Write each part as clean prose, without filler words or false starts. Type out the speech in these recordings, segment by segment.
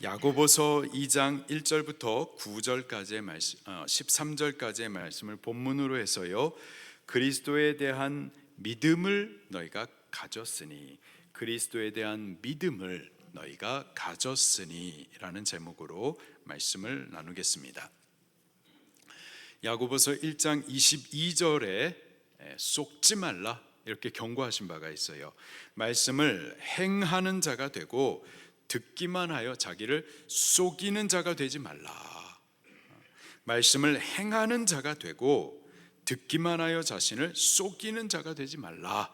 야고보서 2장 1절부터 9절까지의 말씀, 13절까지의 말씀을 본문으로 해서요. 그리스도에 대한 믿음을 너희가 가졌으니, 그리스도에 대한 믿음을 너희가 가졌으니 라는 제목으로 말씀을 나누겠습니다. 야고보서 1장 22절에 속지 말라 이렇게 경고하신 바가 있어요. 말씀을 행하는 자가 되고 듣기만 하여 자기를 속이는 자가 되지 말라. 말씀을 행하는 자가 되고 듣기만 하여 자신을 속이는 자가 되지 말라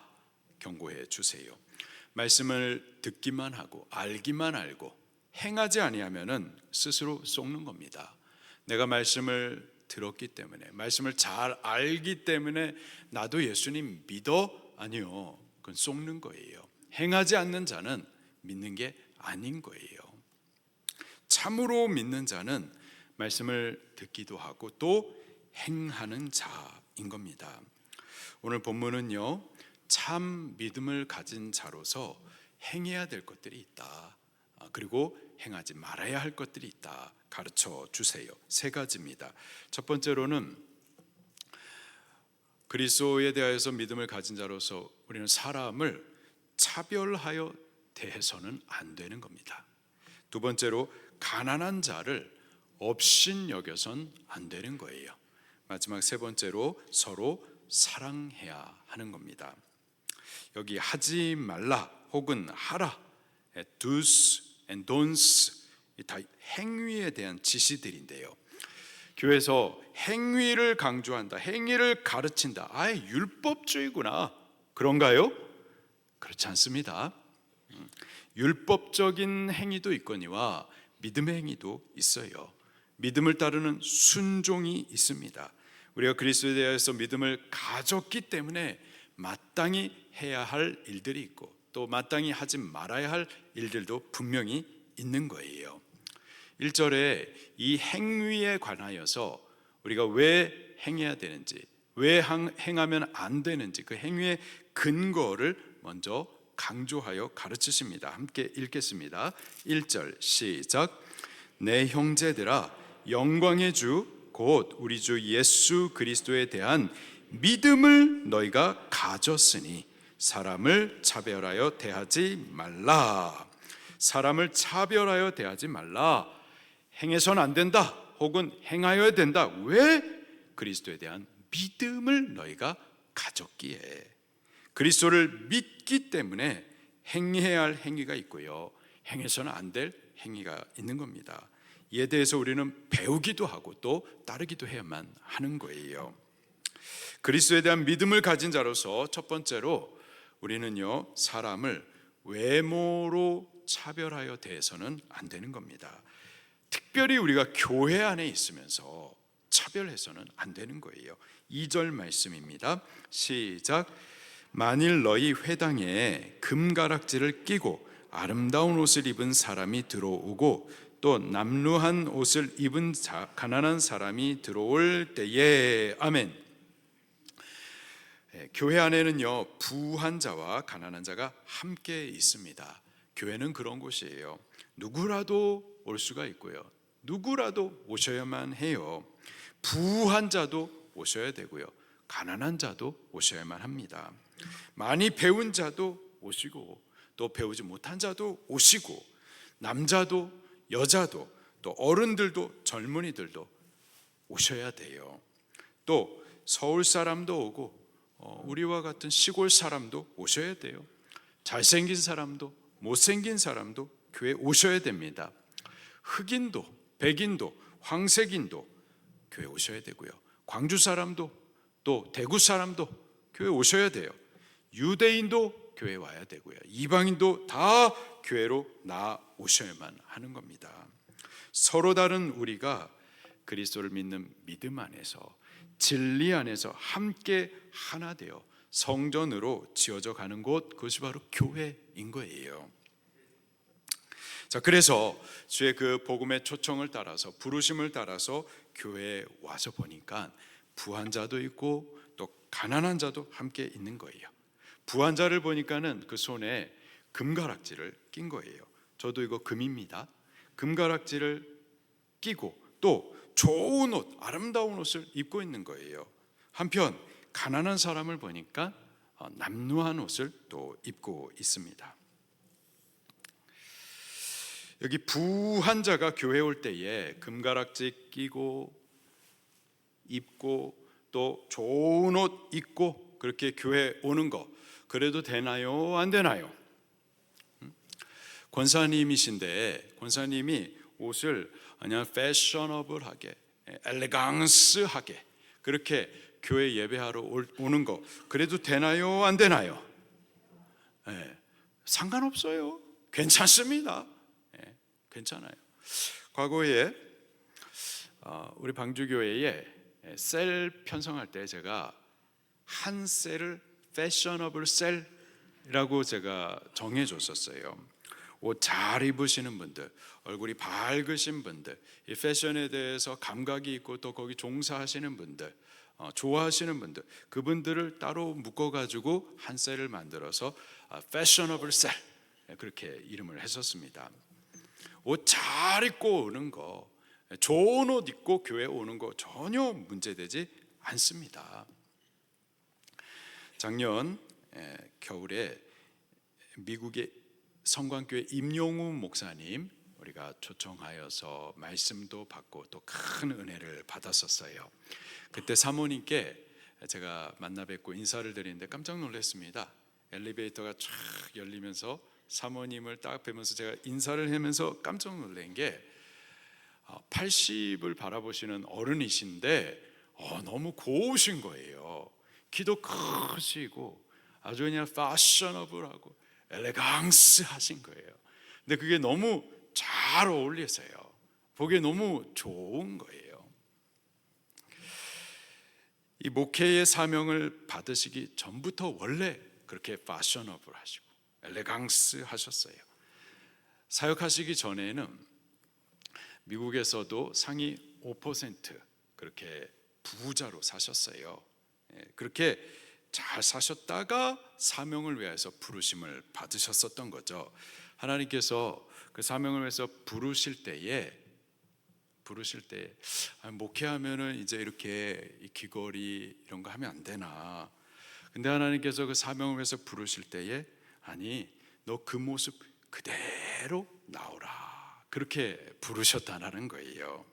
경고해 주세요. 말씀을 듣기만 하고 알기만 알고 행하지 아니하면은 스스로 속는 겁니다. 내가 말씀을 들었기 때문에, 말씀을 잘 알기 때문에 나도 예수님 믿어? 아니요, 그건 속는 거예요. 행하지 않는 자는 믿는 게 아닌 거예요. 참으로 믿는 자는 말씀을 듣기도 하고 또 행하는 자인 겁니다. 오늘 본문은요, 참 믿음을 가진 자로서 행해야 될 것들이 있다, 그리고 행하지 말아야 할 것들이 있다 가르쳐 주세요. 세 가지입니다. 첫 번째로는 그리스도에 대하여서 믿음을 가진 자로서 우리는 사람을 차별하여 대해서는 안 되는 겁니다. 두 번째로 가난한 자를 업신 여겨선 안 되는 거예요. 마지막 세 번째로 서로 사랑해야 하는 겁니다. 여기 하지 말라 혹은 하라, do's and don'ts, 다 행위에 대한 지시들인데요. 교회에서 행위를 강조한다, 행위를 가르친다, 아예 율법주의구나, 그런가요? 그렇지 않습니다. 율법적인 행위도 있거니와 믿음의 행위도 있어요. 믿음을 따르는 순종이 있습니다. 우리가 그리스도에 대해서 믿음을 가졌기 때문에 마땅히 해야 할 일들이 있고 또 마땅히 하지 말아야 할 일들도 분명히 있는 거예요. 1절에 이 행위에 관하여서 우리가 왜 행해야 되는지, 왜 행하면 안 되는지 그 행위의 근거를 먼저 강조하여 가르치십니다. 함께 읽겠습니다. 1절 시작. 내 형제들아, 영광의 주 곧 우리 주 예수 그리스도에 대한 믿음을 너희가 가졌으니 사람을 차별하여 대하지 말라. 사람을 차별하여 대하지 말라. 행해서는 안 된다 혹은 행하여야 된다. 왜? 그리스도에 대한 믿음을 너희가 가졌기에. 그리스도를 믿기 때문에 행해야 할 행위가 있고요, 행해서는 안 될 행위가 있는 겁니다. 이에 대해서 우리는 배우기도 하고 또 따르기도 해야만 하는 거예요. 그리스도에 대한 믿음을 가진 자로서 첫 번째로 우리는요, 사람을 외모로 차별하여 대해서는 안 되는 겁니다. 특별히 우리가 교회 안에 있으면서 차별해서는 안 되는 거예요. 2절 말씀입니다. 시작. 만일 너희 회당에 금가락지를 끼고 아름다운 옷을 입은 사람이 들어오고 또 남루한 옷을 입은 가난한 사람이 들어올 때에, 아멘. 교회 안에는요, 부한 자와 가난한 자가 함께 있습니다. 교회는 그런 곳이에요. 누구라도 올 수가 있고요, 누구라도 오셔야만 해요. 부한 자도 오셔야 되고요, 가난한 자도 오셔야만 합니다. 많이 배운 자도 오시고 또 배우지 못한 자도 오시고, 남자도 여자도 또 어른들도 젊은이들도 오셔야 돼요. 또 서울 사람도 오고 우리와 같은 시골 사람도 오셔야 돼요. 잘생긴 사람도 못생긴 사람도 교회 오셔야 됩니다. 흑인도 백인도 황색인도 교회 오셔야 되고요, 광주 사람도 또 대구 사람도 교회 오셔야 돼요. 유대인도 교회 와야 되고요, 이방인도 다 교회로 나오셔야만 하는 겁니다. 서로 다른 우리가 그리스도를 믿는 믿음 안에서, 진리 안에서 함께 하나 되어 성전으로 지어져 가는 곳, 그것이 바로 교회인 거예요. 자, 그래서 주의 그 복음의 초청을 따라서, 부르심을 따라서 교회에 와서 보니까 부한 자도 있고 또 가난한 자도 함께 있는 거예요. 부한 자를 보니까는 그 손에 금가락지를 낀 거예요. 저도 이거 금입니다. 금가락지를 끼고 또 좋은 옷, 아름다운 옷을 입고 있는 거예요. 한편 가난한 사람을 보니까 남루한 옷을 또 입고 있습니다. 여기 부한 자가 교회 올 때에 금가락지 끼고 입고 또 좋은 옷 입고 그렇게 교회 오는 거 그래도 되나요? 안 되나요? 권사님이신데 권사님이 옷을 그냥 패셔너블하게 엘레강스하게 그렇게 교회 예배하러 오는 거 그래도 되나요? 안 되나요? 상관없어요. 괜찮습니다. 괜찮아요. 과거에 우리 방주교회에 셀 편성할 때 제가 한 셀을 패셔너블 셀이라고 제가 정해줬었어요. 옷 잘 입으시는 분들, 얼굴이 밝으신 분들, 이 패션에 대해서 감각이 있고 또 거기 종사하시는 분들, 좋아하시는 분들, 그분들을 따로 묶어가지고 한 셀을 만들어서 패셔너블 셀 그렇게 이름을 했었습니다. 옷 잘 입고 오는 거, 좋은 옷 입고 교회 오는 거 전혀 문제되지 않습니다. 작년 겨울에 미국의 성광교회 임용우 목사님 우리가 초청하여서 말씀도 받고 또 큰 은혜를 받았었어요. 그때 사모님께 제가 만나 뵙고 인사를 드리는데 깜짝 놀랐습니다. 엘리베이터가 쫙 열리면서 사모님을 딱 뵈면서 제가 인사를 하면서 깜짝 놀란 게 80을 바라보시는 어른이신데 너무 고우신 거예요. 키도 크시고 아주 그냥 패셔너블하고 엘레강스 하신 거예요. 근데 그게 너무 잘 어울리세요. 보기에 너무 좋은 거예요. 이 목회의 사명을 받으시기 전부터 원래 그렇게 패셔너블 하시고 엘레강스 하셨어요. 사역하시기 전에는 미국에서도 상위 5% 그렇게 부자로 사셨어요. 그렇게 잘 사셨다가 사명을 위해서 부르심을 받으셨었던 거죠. 하나님께서 그 사명을 위해서 부르실 때에 목회하면은 이제 이렇게 귀걸이 이런 거 하면 안 되나. 근데 하나님께서 그 사명을 위해서 부르실 때에 아니 너 그 모습 그대로 나오라 그렇게 부르셨다는 거예요.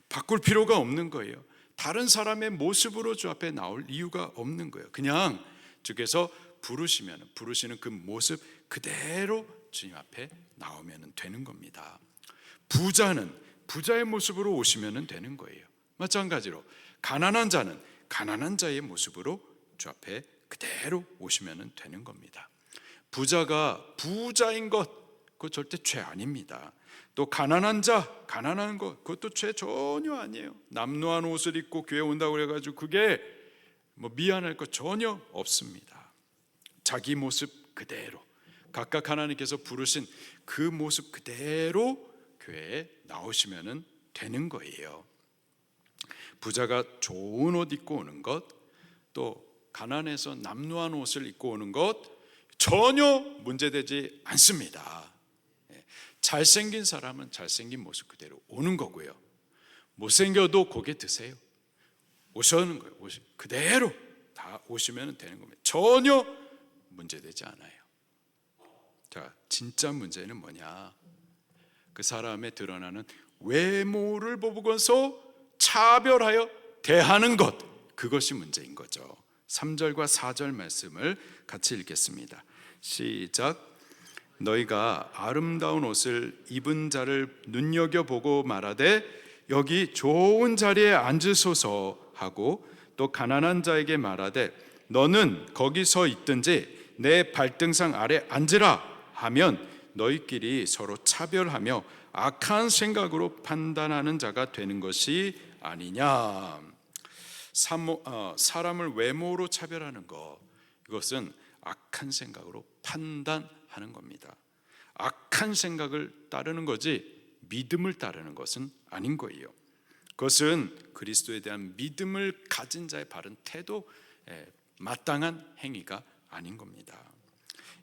바꿀 필요가 없는 거예요. 다른 사람의 모습으로 주 앞에 나올 이유가 없는 거예요. 그냥 주께서 부르시는 그 모습 그대로 주님 앞에 나오면 되는 겁니다. 부자는 부자의 모습으로 오시면 되는 거예요. 마찬가지로 가난한 자는 가난한 자의 모습으로 주 앞에 그대로 오시면 되는 겁니다. 부자가 부자인 것 그거 절대 죄 아닙니다. 또 가난한 자 가난한 것 그것도 죄 전혀 아니에요. 남루한 옷을 입고 교회 온다고 그래가지고 그게 뭐 미안할 것 전혀 없습니다. 자기 모습 그대로 각각 하나님께서 부르신 그 모습 그대로 교회에 나오시면 되는 거예요. 부자가 좋은 옷 입고 오는 것 또 가난해서 남루한 옷을 입고 오는 것 전혀 문제되지 않습니다. 잘생긴 사람은 잘생긴 모습 그대로 오는 거고요. 못생겨도 고개 드세요. 오시는 거예요. 그대로 다 오시면 되는 겁니다. 전혀 문제되지 않아요. 자, 진짜 문제는 뭐냐? 그 사람의 드러나는 외모를 보고서 차별하여 대하는 것, 그것이 문제인 거죠. 3절과 4절 말씀을 같이 읽겠습니다. 시작. 너희가 아름다운 옷을 입은 자를 눈여겨보고 말하되 여기 좋은 자리에 앉으소서 하고 또 가난한 자에게 말하되 너는 거기 서 있든지 내 발등상 아래 앉으라 하면 너희끼리 서로 차별하며 악한 생각으로 판단하는 자가 되는 것이 아니냐. 사람을 외모로 차별하는 것, 이것은 악한 생각으로 판단하는 겁니다. 악한 생각을 따르는 거지 믿음을 따르는 것은 아닌 거예요. 그것은 그리스도에 대한 믿음을 가진 자의 바른 태도, 마땅한 행위가 아닌 겁니다.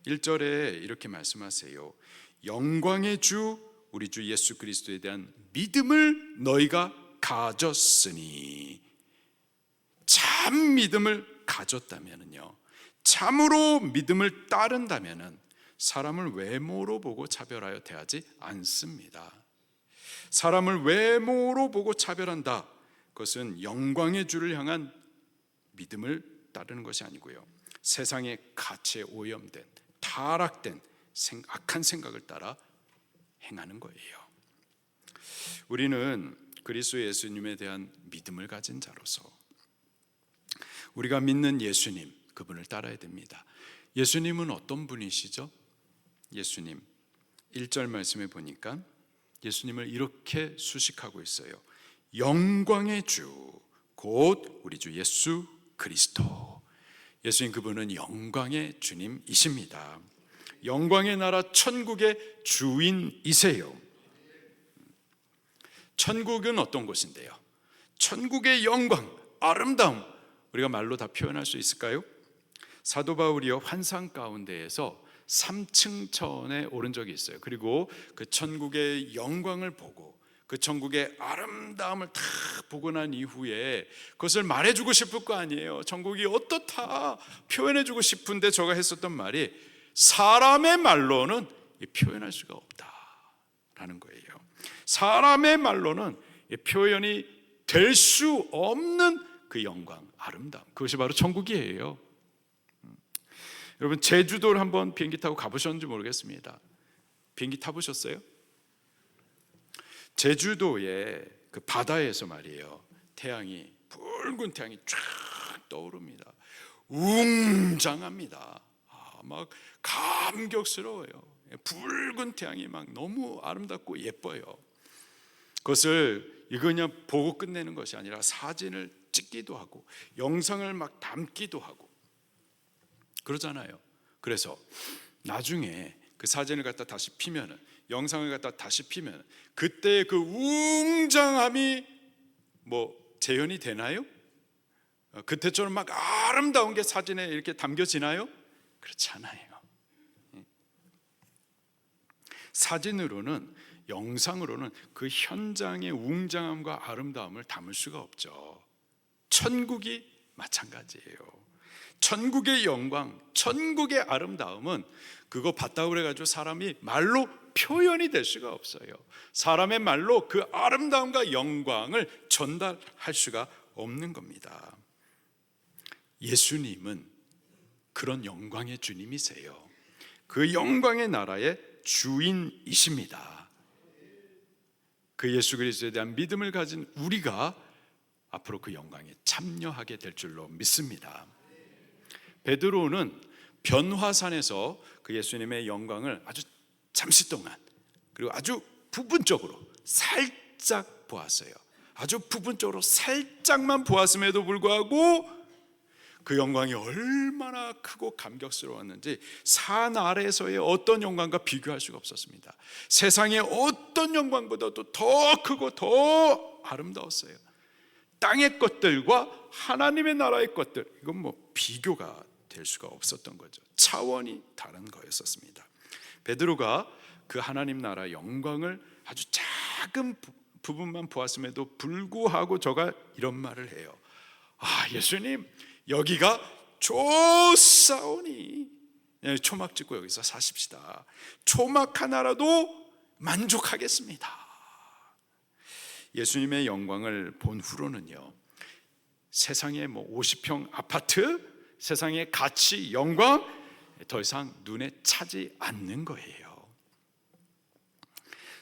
1절에 이렇게 말씀하세요. 영광의 주 우리 주 예수 그리스도에 대한 믿음을 너희가 가졌으니, 참 믿음을 가졌다면은요, 참으로 믿음을 따른다면은 사람을 외모로 보고 차별하여 대하지 않습니다. 사람을 외모로 보고 차별한다, 그것은 영광의 주를 향한 믿음을 따르는 것이 아니고요, 세상의 가치에 오염된 타락된 악한 생각을 따라 행하는 거예요. 우리는 그리스도 예수님에 대한 믿음을 가진 자로서 우리가 믿는 예수님, 그분을 따라야 됩니다. 예수님은 어떤 분이시죠? 예수님 1절 말씀에 보니까 예수님을 이렇게 수식하고 있어요. 영광의 주, 곧 우리 주 예수 그리스도. 예수님, 그분은 영광의 주님이십니다. 영광의 나라 천국의 주인이세요. 천국은 어떤 곳인데요? 천국의 영광, 아름다움, 우리가 말로 다 표현할 수 있을까요? 사도 바울이요, 환상 가운데에서 3층 천에 오른 적이 있어요. 그리고 그 천국의 영광을 보고 그 천국의 아름다움을 다 보고 난 이후에 그것을 말해주고 싶을 거 아니에요. 천국이 어떻다 표현해주고 싶은데 저가 했었던 말이, 사람의 말로는 표현할 수가 없다라는 거예요. 사람의 말로는 표현이 될 수 없는 그 영광, 아름다움, 그것이 바로 천국이에요. 여러분, 제주도를 한번 비행기 타고 가보셨는지 모르겠습니다. 비행기 타보셨어요? 제주도의 그 바다에서 말이에요, 태양이, 붉은 태양이 쫙 떠오릅니다. 웅장합니다. 막 감격스러워요. 붉은 태양이 막 너무 아름답고 예뻐요. 그것을 이거 그냥 보고 끝내는 것이 아니라 사진을 찍기도 하고 영상을 막 담기도 하고 그러잖아요. 그래서 나중에 그 사진을 갖다 다시 피면은, 영상을 갖다 다시 피면 그때 그 웅장함이 뭐 재현이 되나요? 그때처럼 막 아름다운 게 사진에 이렇게 담겨지나요? 그렇지 않아요. 사진으로는, 영상으로는 그 현장의 웅장함과 아름다움을 담을 수가 없죠. 천국이 마찬가지예요. 천국의 영광, 천국의 아름다움은 그거 봤다고 그래가지고 사람이 말로 표현이 될 수가 없어요. 사람의 말로 그 아름다움과 영광을 전달할 수가 없는 겁니다. 예수님은 그런 영광의 주님이세요. 그 영광의 나라의 주인이십니다. 그 예수 그리스도에 대한 믿음을 가진 우리가 앞으로 그 영광에 참여하게 될 줄로 믿습니다. 베드로는 변화산에서 그 예수님의 영광을 아주 잠시 동안, 그리고 아주 부분적으로 살짝 보았어요. 아주 부분적으로 살짝만 보았음에도 불구하고 그 영광이 얼마나 크고 감격스러웠는지 산 아래에서의 어떤 영광과 비교할 수가 없었습니다. 세상의 어떤 영광보다도 더 크고 더 아름다웠어요. 땅의 것들과 하나님의 나라의 것들, 이건 뭐 비교가 될 수가 없었던 거죠. 차원이 다른 거였었습니다. 베드로가 그 하나님 나라 영광을 아주 작은 부분만 보았음에도 불구하고 저가 이런 말을 해요. 예수님, 여기가 좋사오니, 초막 짓고 여기서 사십시다. 초막 하나라도 만족하겠습니다. 예수님의 영광을 본 후로는요, 세상의 50평 아파트, 세상의 가치, 영광 더 이상 눈에 차지 않는 거예요.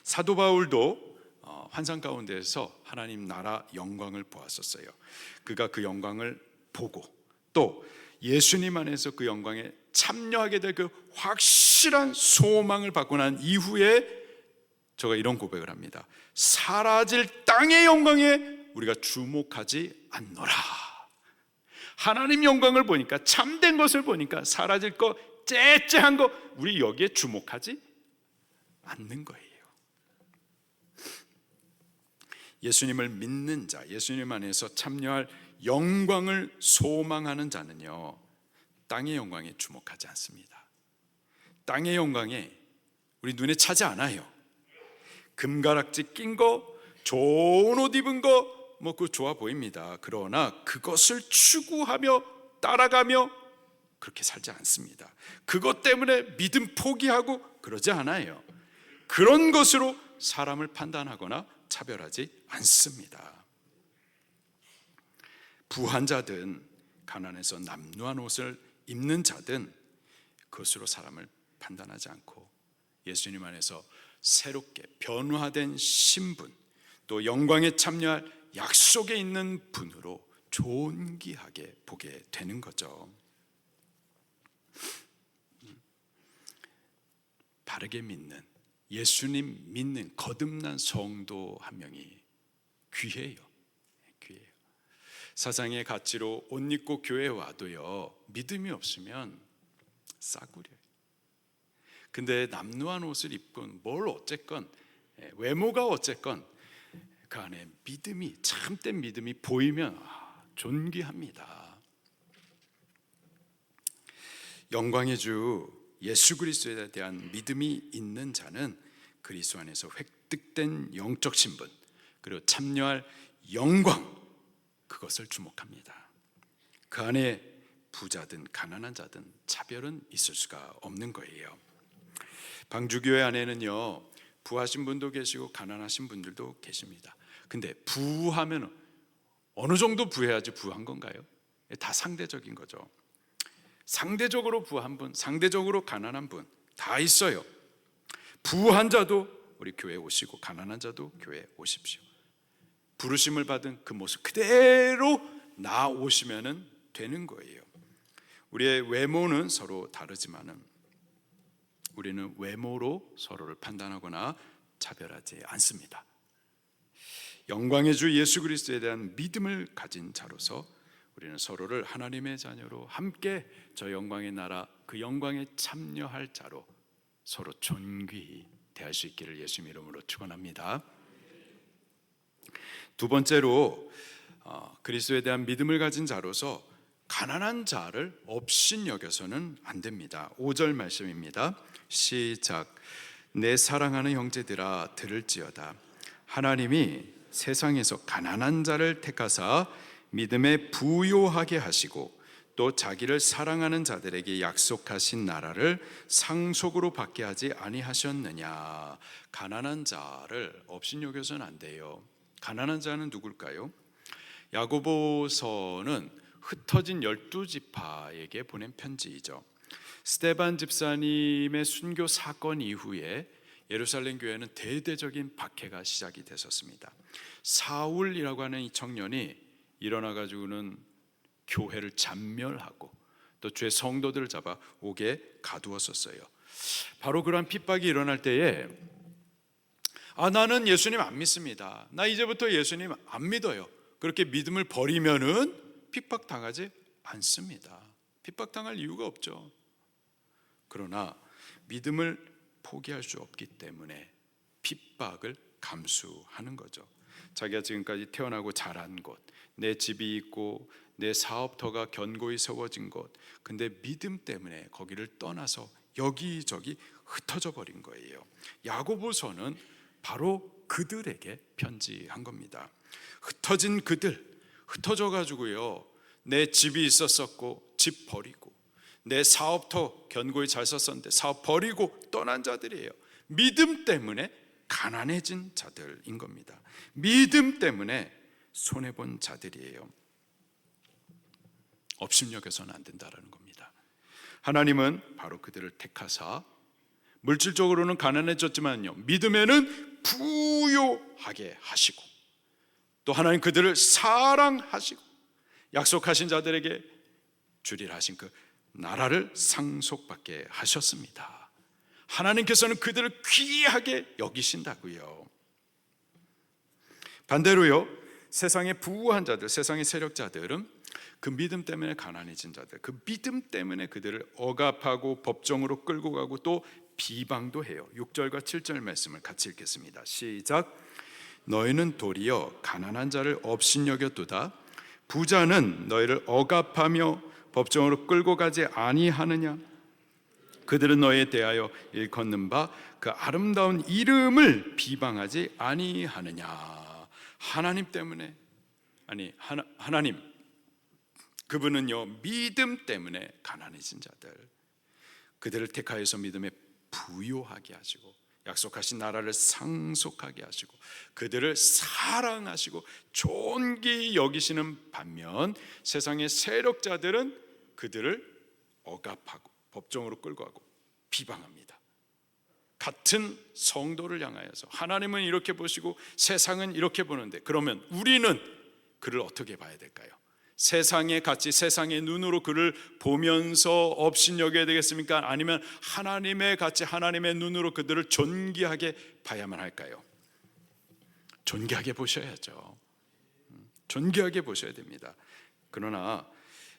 사도 바울도 환상 가운데에서 하나님 나라 영광을 보았었어요. 그가 그 영광을 보고 또 예수님 안에서 그 영광에 참여하게 될 그 확실한 소망을 받고 난 이후에 저가 이런 고백을 합니다. 사라질 땅의 영광에 우리가 주목하지 않노라. 하나님 영광을 보니까, 참된 것을 보니까 사라질 거, 째째한 거, 우리 여기에 주목하지 않는 거예요. 예수님을 믿는 자, 예수님 안에서 참여할 영광을 소망하는 자는요, 땅의 영광에 주목하지 않습니다. 땅의 영광에 우리 눈에 차지 않아요. 금가락지 낀 거, 좋은 옷 입은 거, 그거 좋아 보입니다. 그러나 그것을 추구하며 따라가며 그렇게 살지 않습니다. 그것 때문에 믿음 포기하고 그러지 않아요. 그런 것으로 사람을 판단하거나 차별하지 않습니다. 부한 자든 가난해서 남루한 옷을 입는 자든 그것으로 사람을 판단하지 않고 예수님 안에서 새롭게 변화된 신분, 또 영광에 참여할 약속에 있는 분으로 존귀하게 보게 되는 거죠. 바르게 믿는, 예수님 믿는 거듭난 성도 한 명이 귀해요. 귀해요. 사상의 가치로 옷 입고 교회에 와도요, 믿음이 없으면 싸구려요. 근데 남루한 옷을 입건 뭘 어쨌건, 외모가 어쨌건 그 안에 믿음이, 참된 믿음이 보이면 존귀합니다. 영광의 주 예수 그리스도에 대한 믿음이 있는 자는 그리스도 안에서 획득된 영적 신분, 그리고 참여할 영광, 그것을 주목합니다. 그 안에 부자든 가난한 자든 차별은 있을 수가 없는 거예요. 방주교회 안에는요, 부하신 분도 계시고 가난하신 분들도 계십니다. 근데 부하면 어느 정도 부해야지 부한 건가요? 다 상대적인 거죠. 상대적으로 부한 분, 상대적으로 가난한 분 다 있어요. 부한 자도 우리 교회에 오시고 가난한 자도 교회에 오십시오. 부르심을 받은 그 모습 그대로 나오시면 되는 거예요. 우리의 외모는 서로 다르지만은 우리는 외모로 서로를 판단하거나 차별하지 않습니다. 영광의 주 예수 그리스도에 대한 믿음을 가진 자로서 우리는 서로를 하나님의 자녀로 함께 저 영광의 나라, 그 영광에 참여할 자로 서로 존귀히 대할 수 있기를 예수님 이름으로 축원합니다. 두 번째로 그리스도에 대한 믿음을 가진 자로서 가난한 자를 업신여겨서는 안 됩니다. 5절 말씀입니다. 시작. 내 사랑하는 형제들아 들을지어다. 하나님이 세상에서 가난한 자를 택하사 믿음에 부요하게 하시고 또 자기를 사랑하는 자들에게 약속하신 나라를 상속으로 받게 하지 아니하셨느냐. 가난한 자를 업신여겨서는 안 돼요. 가난한 자는 누굴까요? 야고보서는 흩어진 12지파에게 보낸 편지이죠. 스데반 집사님의 순교 사건 이후에 예루살렘 교회는 대대적인 박해가 시작이 됐었습니다. 사울이라고 하는 이 청년이 일어나 가지고는 교회를 잔멸하고 또 주의 성도들을 잡아 옥에 가두었었어요. 바로 그러한 핍박이 일어날 때에 나는 예수님 안 믿습니다. 나 이제부터 예수님 안 믿어요. 그렇게 믿음을 버리면은 핍박당하지 않습니다. 핍박당할 이유가 없죠. 그러나 믿음을 포기할 수 없기 때문에 핍박을 감수하는 거죠. 자기가 지금까지 태어나고 자란 곳, 내 집이 있고 내 사업터가 견고히 세워진 곳, 근데 믿음 때문에 거기를 떠나서 여기저기 흩어져 버린 거예요. 야고보서는 바로 그들에게 편지한 겁니다. 흩어진 그들, 흩어져 가지고요, 내 집이 있었었고 집 버리고 내 사업터 견고히 잘 썼었는데 사업 버리고 떠난 자들이에요. 믿음 때문에 가난해진 자들인 겁니다. 믿음 때문에 손해본 자들이에요. 업신여겨서는 안 된다라는 겁니다. 하나님은 바로 그들을 택하사 물질적으로는 가난해졌지만요, 믿음에는 부요하게 하시고 또 하나님 그들을 사랑하시고 약속하신 자들에게 주리라 하신 그 나라를 상속받게 하셨습니다. 하나님께서는 그들을 귀하게 여기신다고요. 반대로요, 세상의 부유한 자들, 세상의 세력자들은 그 믿음 때문에 가난해진 자들, 그 믿음 때문에 그들을 억압하고 법정으로 끌고 가고 또 비방도 해요. 6절과 7절 말씀을 같이 읽겠습니다. 시작. 너희는 도리어 가난한 자를 업신여겼도다. 부자는 너희를 억압하며 법정으로 끌고 가지 아니하느냐. 그들은 너에 대하여 일컫는 바 그 아름다운 이름을 비방하지 아니하느냐. 하나님 때문에, 하나님 그분은요 믿음 때문에 가난해진 자들, 그들을 택하여서 믿음에 부요하게 하시고 약속하신 나라를 상속하게 하시고 그들을 사랑하시고 존귀히 여기시는 반면 세상의 세력자들은 그들을 억압하고 법정으로 끌고 가고 비방합니다. 같은 성도를 향하여서 하나님은 이렇게 보시고 세상은 이렇게 보는데, 그러면 우리는 그를 어떻게 봐야 될까요? 세상의 가치, 세상의 눈으로 그를 보면서 업신여겨야 되겠습니까? 아니면 하나님의 가치, 하나님의 눈으로 그들을 존귀하게 봐야만 할까요? 존귀하게 보셔야죠. 존귀하게 보셔야 됩니다. 그러나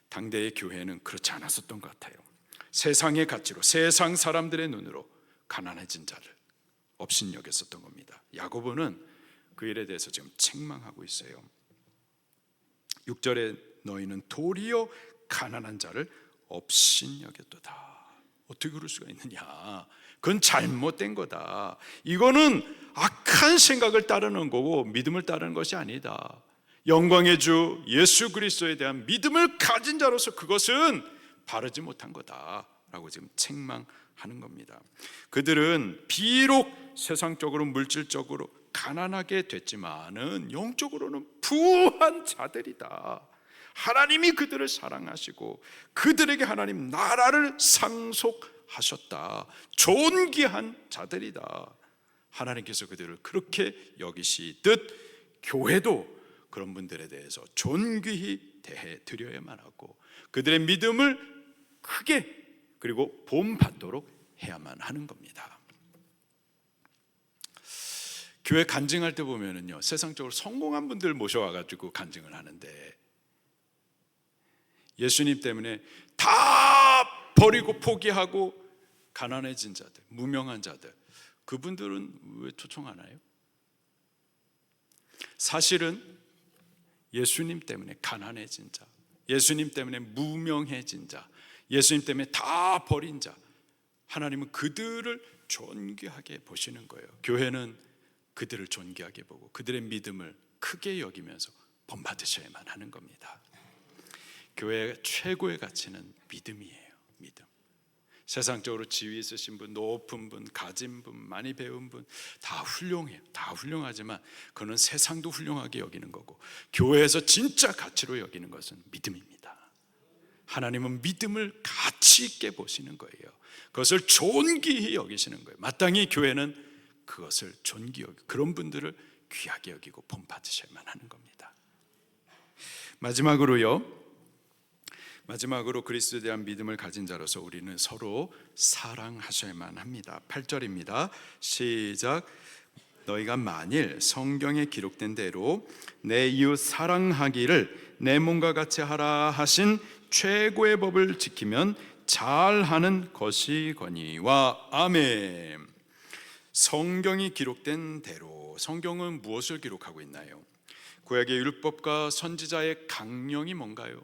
당대의 교회는 그렇지 않았었던 것 같아요. 세상의 가치로, 세상 사람들의 눈으로 가난해진 자를 업신여겼었던 겁니다. 야고보는 그 일에 대해서 지금 책망하고 있어요. 6절에 너희는 도리어 가난한 자를 업신여겼도다. 어떻게 그럴 수가 있느냐? 그건 잘못된 거다. 이거는 악한 생각을 따르는 거고 믿음을 따르는 것이 아니다. 영광의 주 예수 그리스도에 대한 믿음을 가진 자로서 그것은 바르지 못한 거다라고 지금 책망하는 겁니다. 그들은 비록 세상적으로 물질적으로 가난하게 됐지만은 영적으로는 부한 자들이다. 하나님이 그들을 사랑하시고 그들에게 하나님 나라를 상속하셨다. 존귀한 자들이다. 하나님께서 그들을 그렇게 여기시듯 교회도 그런 분들에 대해서 존귀히 대해 드려야만 하고 그들의 믿음을 크게 그리고 본받도록 해야만 하는 겁니다. 교회 간증할 때 보면은요, 세상적으로 성공한 분들 모셔와가지고 간증을 하는데 예수님 때문에 다 버리고 포기하고 가난해진 자들, 무명한 자들, 그분들은 왜 초청하나요? 사실은 예수님 때문에 가난해진 자, 예수님 때문에 무명해진 자, 예수님 때문에 다 버린 자, 하나님은 그들을 존귀하게 보시는 거예요. 교회는 그들을 존귀하게 보고 그들의 믿음을 크게 여기면서 본받으셔야만 하는 겁니다. 교회의 최고의 가치는 믿음이에요. 믿음. 세상적으로 지위 있으신 분, 높은 분, 가진 분, 많이 배운 분 다 훌륭해요. 다 훌륭하지만 그는 세상도 훌륭하게 여기는 거고 교회에서 진짜 가치로 여기는 것은 믿음입니다. 하나님은 믿음을 가치 있게 보시는 거예요. 그것을 존귀히 여기시는 거예요. 마땅히 교회는 그것을 존귀히 여기고 그런 분들을 귀하게 여기고 본받으셔야만 하는 겁니다. 마지막으로 그리스도에 대한 믿음을 가진 자로서 우리는 서로 사랑하셔야만 합니다. 8절입니다. 시작. 너희가 만일 성경에 기록된 대로 내 이웃 사랑하기를 내 몸과 같이 하라 하신 최고의 법을 지키면 잘하는 것이거니와. 아멘. 성경이 기록된 대로, 성경은 무엇을 기록하고 있나요? 구약의 율법과 선지자의 강령이 뭔가요?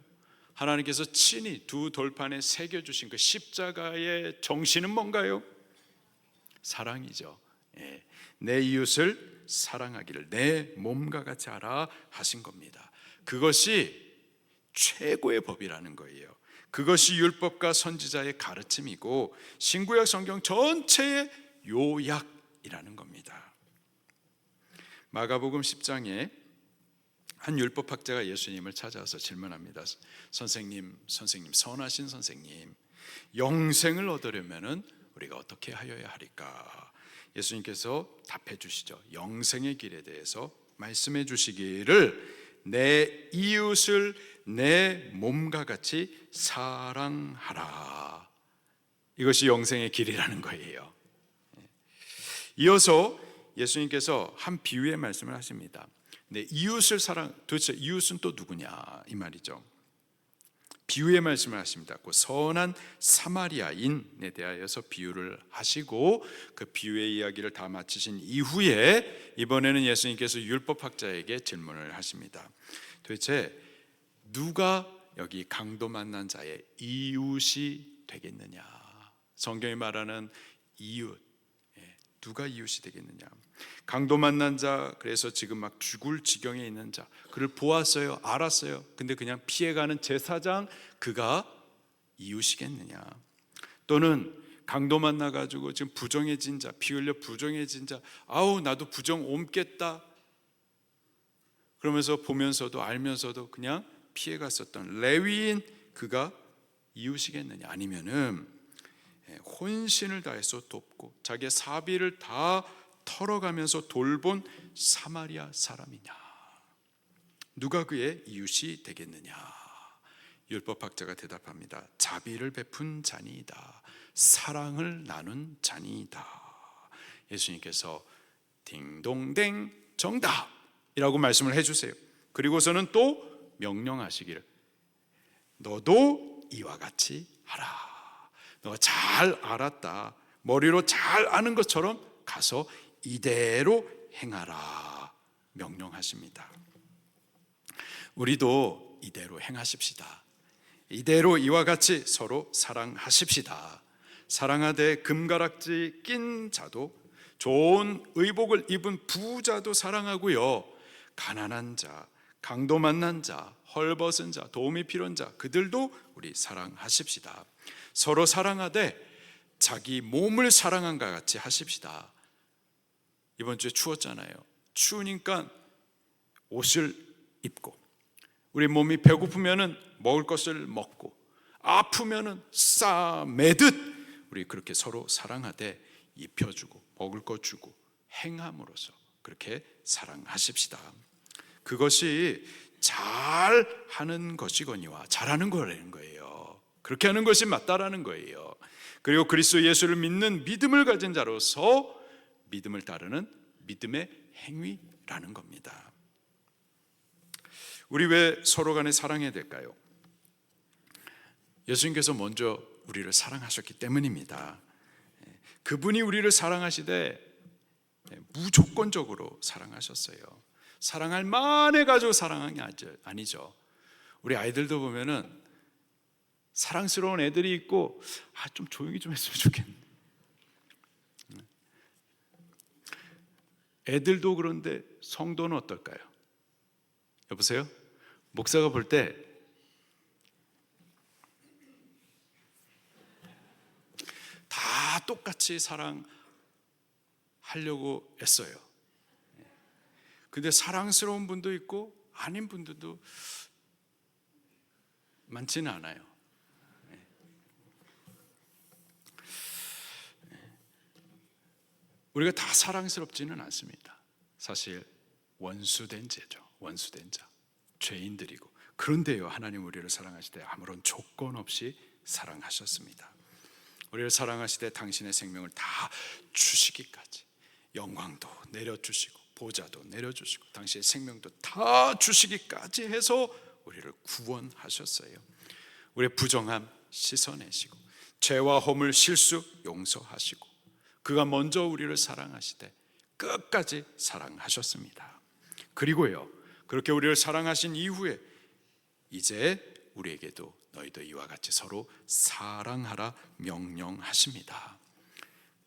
하나님께서 친히 두 돌판에 새겨주신 그 십자가의 정신은 뭔가요? 사랑이죠. 내 이웃을 사랑하기를 내 몸과 같이 하라 하신 겁니다. 그것이 최고의 법이라는 거예요. 그것이 율법과 선지자의 가르침이고 신구약 성경 전체의 요약이라는 겁니다. 마가복음 10장에 한 율법학자가 예수님을 찾아와서 질문합니다. 선생님, 선하신 선생님, 영생을 얻으려면은 우리가 어떻게 하여야 하리까? 예수님께서 답해 주시죠. 영생의 길에 대해서 말씀해 주시기를 내 이웃을 내 몸과 같이 사랑하라. 이것이 영생의 길이라는 거예요. 이어서 예수님께서 한 비유의 말씀을 하십니다. 내 이웃을 도대체 이웃은 또 누구냐 이 말이죠. 비유의 말씀을 하십니다. 그 선한 사마리아인에 대하여서 비유를 하시고 그 비유의 이야기를 다 마치신 이후에 이번에는 예수님께서 율법학자에게 질문을 하십니다. 도대체 누가 여기 강도 만난 자의 이웃이 되겠느냐? 성경이 말하는 이웃, 누가 이웃이 되겠느냐? 강도 만난 자, 그래서 지금 막 죽을 지경에 있는 자, 그를 보았어요, 알았어요. 근데 그냥 피해가는 제사장, 그가 이웃이겠느냐? 또는 강도 만나가지고 지금 부정해진 자, 피 흘려 부정해진 자, 아우 나도 부정 옮겠다 그러면서 보면서도 알면서도 그냥 피해갔었던 레위인, 그가 이웃이겠느냐? 아니면은 혼신을 다해서 돕고 자기의 사비를 다 털어가면서 돌본 사마리아 사람이냐? 누가 그의 이웃이 되겠느냐? 율법학자가 대답합니다. 자비를 베푼 자니이다. 사랑을 나눈 자니이다. 예수님께서 딩동댕 정답이라고 말씀을 해주세요. 그리고서는 또 명령하시기를, 너도 이와 같이 하라. 너 잘 알았다. 머리로 잘 아는 것처럼 가서 이대로 행하라. 명령하십니다. 우리도 이대로 행하십시다. 이대로 이와 같이 서로 사랑하십시다. 사랑하되 금가락지 낀 자도, 좋은 의복을 입은 부자도 사랑하고요, 가난한 자, 강도 만난 자, 헐벗은 자, 도움이 필요한 자, 그들도 우리 사랑하십시다. 서로 사랑하되 자기 몸을 사랑한가 같이 하십시다. 이번 주에 추웠잖아요. 추우니까 옷을 입고, 우리 몸이 배고프면은 먹을 것을 먹고, 아프면은 싸매듯 우리 그렇게 서로 사랑하되 입혀주고 먹을 것 주고 행함으로써 그렇게 사랑하십시다. 그것이 잘하는 것이거니와 잘하는 거라는 거예요. 그렇게 하는 것이 맞다라는 거예요. 그리고 그리스도 예수를 믿는 믿음을 가진 자로서 믿음을 따르는 믿음의 행위라는 겁니다. 우리 왜 서로 간에 사랑해야 될까요? 예수님께서 먼저 우리를 사랑하셨기 때문입니다. 그분이 우리를 사랑하시되 무조건적으로 사랑하셨어요. 사랑할 만해 가지고 사랑한 게 아니죠. 우리 아이들도 보면은 사랑스러운 애들이 있고, 좀 조용히 좀 했으면 좋겠네. 애들도 그런데 성도는 어떨까요? 여보세요? 목사가 볼 때 다 똑같이 사랑하려고 애써요. 근데 사랑스러운 분도 있고 아닌 분들도 많지는 않아요. 우리가 다 사랑스럽지는 않습니다. 사실 원수된 죄죠. 원수된 자, 죄인들이고. 그런데요, 하나님 우리를 사랑하시되 아무런 조건 없이 사랑하셨습니다. 우리를 사랑하시되 당신의 생명을 다 주시기까지, 영광도 내려주시고 보좌도 내려주시고 당신의 생명도 다 주시기까지 해서 우리를 구원하셨어요. 우리의 부정함 씻어내시고 죄와 허물 실수 용서하시고, 그가 먼저 우리를 사랑하시되 끝까지 사랑하셨습니다. 그리고요, 그렇게 우리를 사랑하신 이후에 이제 우리에게도 너희도 이와 같이 서로 사랑하라 명령하십니다.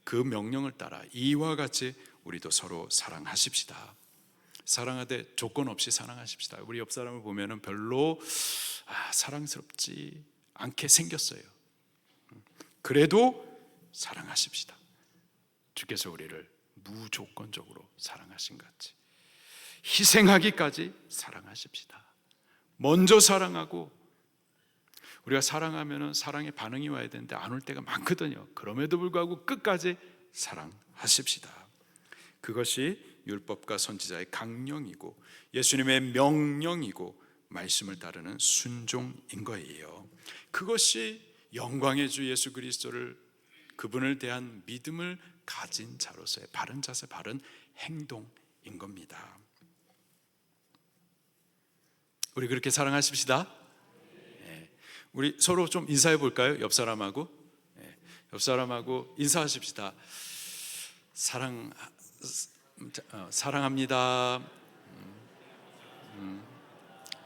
그 명령을 따라 이와 같이 우리도 서로 사랑하십시다. 사랑하되 조건 없이 사랑하십시다. 우리 옆 사람을 보면은 별로 사랑스럽지 않게 생겼어요. 그래도 사랑하십시다. 주께서 우리를 무조건적으로 사랑하신 것 같이 희생하기까지 사랑하십시다. 먼저 사랑하고, 우리가 사랑하면 사랑의 반응이 와야 되는데 안 올 때가 많거든요. 그럼에도 불구하고 끝까지 사랑하십시다. 그것이 율법과 선지자의 강령이고 예수님의 명령이고 말씀을 따르는 순종인 거예요. 그것이 영광의 주 예수 그리스도를, 그분을 대한 믿음을 가진 자로서의 바른 자세, 바른 행동인 겁니다. 우리 그렇게 사랑하십시다. 우리 서로 좀 인사해 볼까요? 옆 사람하고. 옆 사람하고 인사하십시다. 사랑합니다.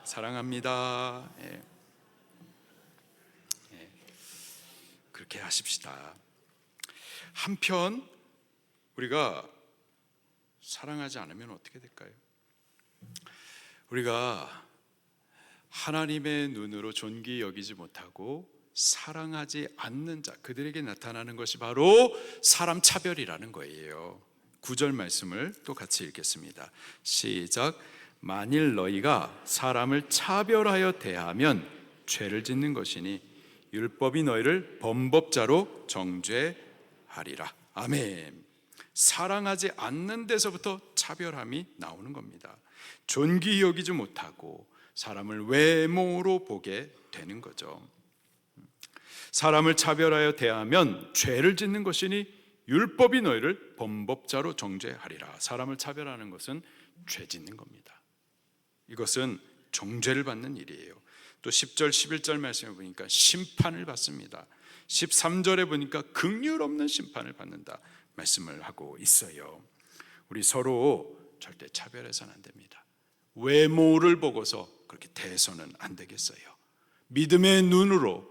사랑합니다. 그렇게 하십시다. 한편 우리가 사랑하지 않으면 어떻게 될까요? 우리가 하나님의 눈으로 존귀히 여기지 못하고 사랑하지 않는 자, 그들에게 나타나는 것이 바로 사람 차별이라는 거예요. 9절 말씀을 또 같이 읽겠습니다. 시작. 만일 너희가 사람을 차별하여 대하면 죄를 짓는 것이니 율법이 너희를 범법자로 정죄하리라. 아멘. 사랑하지 않는 데서부터 차별함이 나오는 겁니다. 존귀히 여기지 못하고 사람을 외모로 보게 되는 거죠. 사람을 차별하여 대하면 죄를 짓는 것이니 율법이 너희를 범법자로 정죄하리라. 사람을 차별하는 것은 죄 짓는 겁니다. 이것은 정죄를 받는 일이에요. 또 10절 11절 말씀에 보니까 심판을 받습니다. 13절에 보니까 긍휼 없는 심판을 받는다 말씀을 하고 있어요. 우리 서로 절대 차별해서는 안 됩니다. 외모를 보고서 그렇게 대해서는 안 되겠어요. 믿음의 눈으로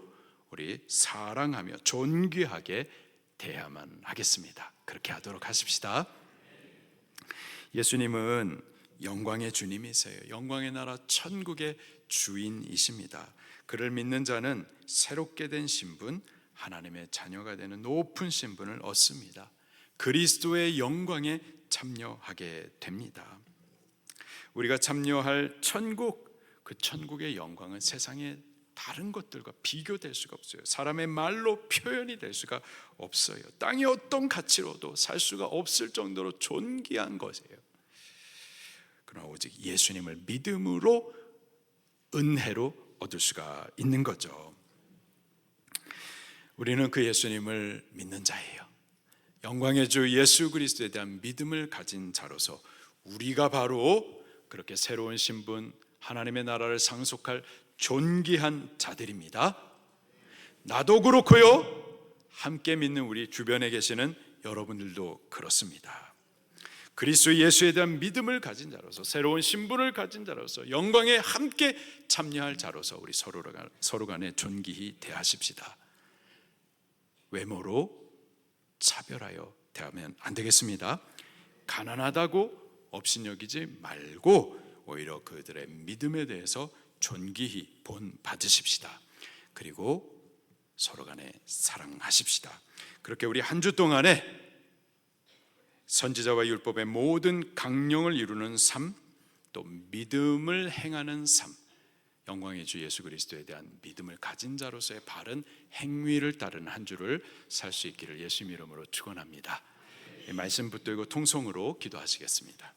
우리 사랑하며 존귀하게 대해야만 하겠습니다. 그렇게 하도록 하십시다. 예수님은 영광의 주님이세요. 영광의 나라 천국의 주인이십니다. 그를 믿는 자는 새롭게 된 신분, 하나님의 자녀가 되는 높은 신분을 얻습니다. 그리스도의 영광에 참여하게 됩니다. 우리가 참여할 천국, 그 천국의 영광은 세상의 다른 것들과 비교될 수가 없어요. 사람의 말로 표현이 될 수가 없어요. 땅의 어떤 가치로도 살 수가 없을 정도로 존귀한 것이에요. 그러나 오직 예수님을 믿음으로 은혜로 얻을 수가 있는 거죠. 우리는 그 예수님을 믿는 자예요. 영광의 주 예수 그리스도에 대한 믿음을 가진 자로서 우리가 바로 그렇게 새로운 신분, 하나님의 나라를 상속할 존귀한 자들입니다. 나도 그렇고요. 함께 믿는 우리 주변에 계시는 여러분들도 그렇습니다. 그리스도 예수에 대한 믿음을 가진 자로서, 새로운 신분을 가진 자로서, 영광에 함께 참여할 자로서 우리 서로 간에 존귀히 대하십시다. 외모로 차별하여 대하면 안 되겠습니다. 가난하다고 업신여기지 말고 오히려 그들의 믿음에 대해서 존귀히 본받으십시다. 그리고 서로 간에 사랑하십시다. 그렇게 우리 한 주 동안에 선지자와 율법의 모든 강령을 이루는 삶, 또 믿음을 행하는 삶, 영광의 주 예수 그리스도에 대한 믿음을 가진 자로서의 바른 행위를 따르는 한 주를 살 수 있기를 예수님 이름으로 축원합니다. 말씀 붙들고 통성으로 기도하시겠습니다.